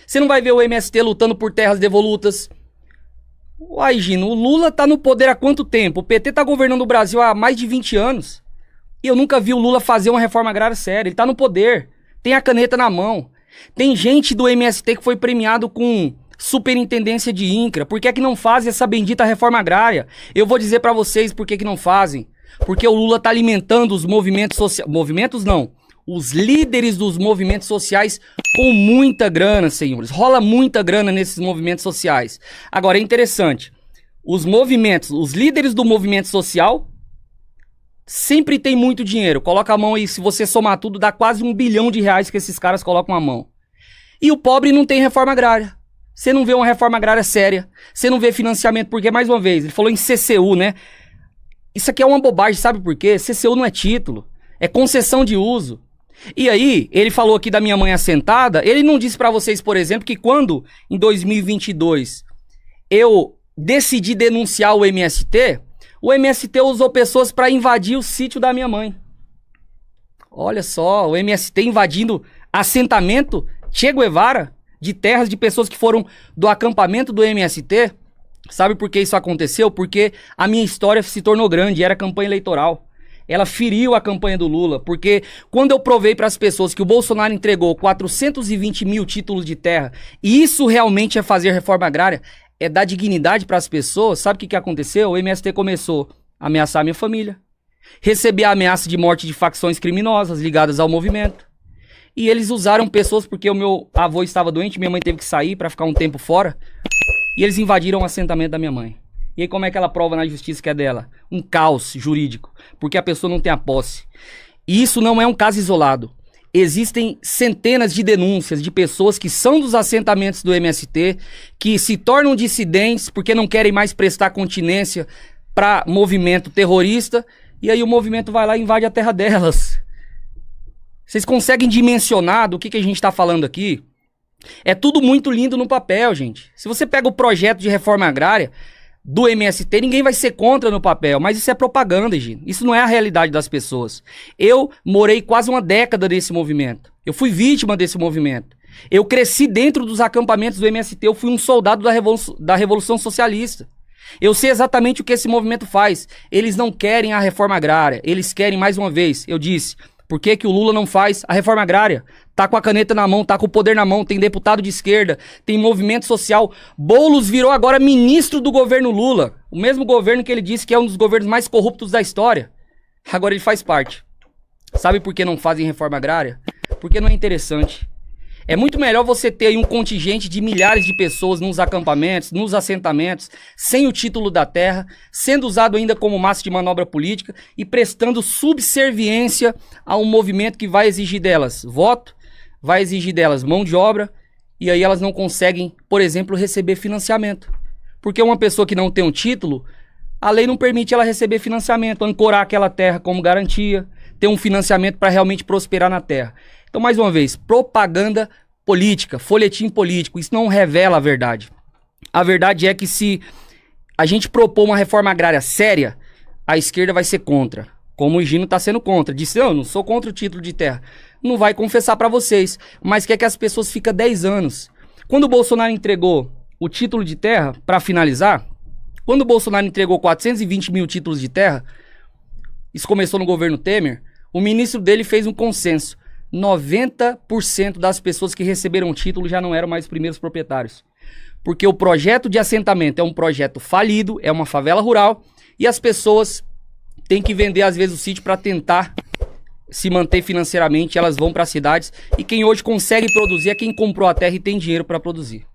Você não vai ver o MST lutando por terras devolutas. Uai, Gino, o Lula tá no poder há quanto tempo? O PT tá governando o Brasil há mais de 20 anos. E eu nunca vi o Lula fazer uma reforma agrária séria. Ele tá no poder, tem a caneta na mão. Tem gente do MST que foi premiado com superintendência de INCRA. Por que é que não fazem essa bendita reforma agrária? Eu vou dizer pra vocês por que que não fazem. Porque o Lula tá alimentando os movimentos sociais. Movimentos não. Os líderes dos movimentos sociais com muita grana, senhores. Rola muita grana nesses movimentos sociais. Agora, é interessante. Os movimentos, os líderes do movimento social sempre tem muito dinheiro. Coloca a mão aí, se você somar tudo, dá quase R$1 bilhão que esses caras colocam a mão. E o pobre não tem reforma agrária. Você não vê uma reforma agrária séria. Você não vê financiamento, porque, mais uma vez, ele falou em CCU, né? Isso aqui é uma bobagem, sabe por quê? CCU não é título, é concessão de uso. E aí, ele falou aqui da minha mãe assentada, ele não disse pra vocês, por exemplo, que quando, em 2022, eu decidi denunciar o MST usou pessoas pra invadir o sítio da minha mãe. Olha só, o MST invadindo assentamento Che Guevara, de terras de pessoas que foram do acampamento do MST. Sabe por que isso aconteceu? Porque a minha história se tornou grande, era campanha eleitoral. Ela feriu a campanha do Lula, porque quando eu provei para as pessoas que o Bolsonaro entregou 420 mil títulos de terra, e isso realmente é fazer reforma agrária, é dar dignidade para as pessoas, sabe o que aconteceu? O MST começou a ameaçar a minha família, receber a ameaça de morte de facções criminosas ligadas ao movimento. E eles usaram pessoas, porque o meu avô estava doente, minha mãe teve que sair para ficar um tempo fora, e eles invadiram o assentamento da minha mãe. E aí como é que ela prova na justiça que é dela? Um caos jurídico, porque a pessoa não tem a posse. E isso não é um caso isolado. Existem centenas de denúncias de pessoas que são dos assentamentos do MST, que se tornam dissidentes porque não querem mais prestar continência para movimento terrorista, e aí o movimento vai lá e invade a terra delas. Vocês conseguem dimensionar do que a gente está falando aqui? É tudo muito lindo no papel, gente. Se você pega o projeto de reforma agrária do MST, ninguém vai ser contra no papel, mas isso é propaganda, gente. Isso não é a realidade das pessoas. Eu morei quase uma década nesse movimento. Eu fui vítima desse movimento. Eu cresci dentro dos acampamentos do MST, eu fui um soldado da Revolução Socialista. Eu sei exatamente o que esse movimento faz. Eles não querem a reforma agrária, eles querem, mais uma vez, eu disse, por que que o Lula não faz a reforma agrária? Tá com a caneta na mão, tá com o poder na mão, tem deputado de esquerda, tem movimento social. Boulos virou agora ministro do governo Lula. O mesmo governo que ele disse que é um dos governos mais corruptos da história. Agora ele faz parte. Sabe por que não fazem reforma agrária? Porque não é interessante. É muito melhor você ter aí um contingente de milhares de pessoas nos acampamentos, nos assentamentos, sem o título da terra, sendo usado ainda como massa de manobra política e prestando subserviência a um movimento que vai exigir delas voto, vai exigir delas mão de obra, e aí elas não conseguem, por exemplo, receber financiamento. Porque uma pessoa que não tem um título, a lei não permite ela receber financiamento, ancorar aquela terra como garantia, ter um financiamento para realmente prosperar na terra. Então, mais uma vez, propaganda política, folhetim político, isso não revela a verdade. A verdade é que se a gente propor uma reforma agrária séria, a esquerda vai ser contra. Como o Gino está sendo contra. Disse, eu não sou contra o título de terra. Não vai confessar para vocês, mas quer que as pessoas fiquem 10 anos. Quando o Bolsonaro entregou o título de terra, para finalizar, quando o Bolsonaro entregou 420 mil títulos de terra, isso começou no governo Temer, o ministro dele fez um consenso. 90% das pessoas que receberam o título já não eram mais os primeiros proprietários. Porque o projeto de assentamento é um projeto falido, é uma favela rural, e as pessoas têm que vender às vezes o sítio para tentar se manter financeiramente, elas vão para as cidades, e quem hoje consegue produzir é quem comprou a terra e tem dinheiro para produzir.